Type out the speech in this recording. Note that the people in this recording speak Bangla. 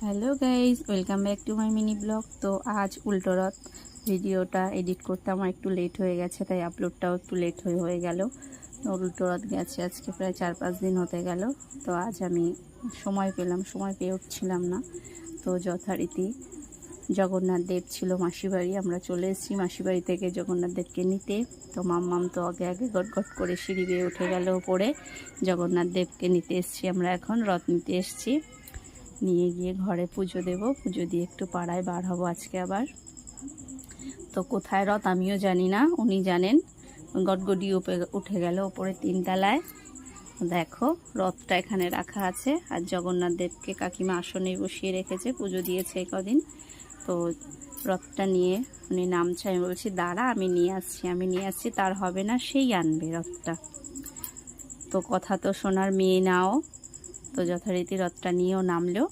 Hello guys, welcome back to my mini blog. তো আজ উল্টো রথ ভিডিওটা এডিট করতে আমার একটু লেট হয়ে গেছে, তাই আপলোডটাও একটু লেট হয়ে গেল। তো উল্টো রথ গেছে আজকে প্রায় 4-5 দিন হতে গেল। তো আজ আমি সময় পেয়ে উঠছিলাম না। তো যথারীতি জগন্নাথ দেব ছিল মাসিবাড়ি, আমরা চলে এসেছি মাসিবাড়ি থেকে জগন্নাথ দেবকে নিতে। তো মাম্মাম তো আগে গট করে সিঁড়ি বেয়ে উঠে গেল ওপরে। জগন্নাথ দেবকে নিতে এসেছি, আমরা এখন রথ নিতে এসেছি। নিয়ে গিয়ে ঘরে পুজো দেব, পুজো দিয়ে একটু পাড়ায় বার হব আজকে আবার। তো কোথায় রথ আমিও জানি না, উনি জানেন। গটগটি উঠে গেল ওপরে 3 তলায়। দেখো রথটা এখানে রাখা আছে, আর জগন্নাথ দেবকে কাকিমা আসনে বসিয়ে রেখেছে, পুজো দিয়েছে কদিন। তো রথটা নিয়ে উনি নামছে, আমি বলছি দাঁড়া আমি নিয়ে আসছি। তার হবে না, সেই আনবে রথটা। তো কথা তো শোনার মেয়ে নাও। তো যথারীতি রথটা নিয়েও নামলো।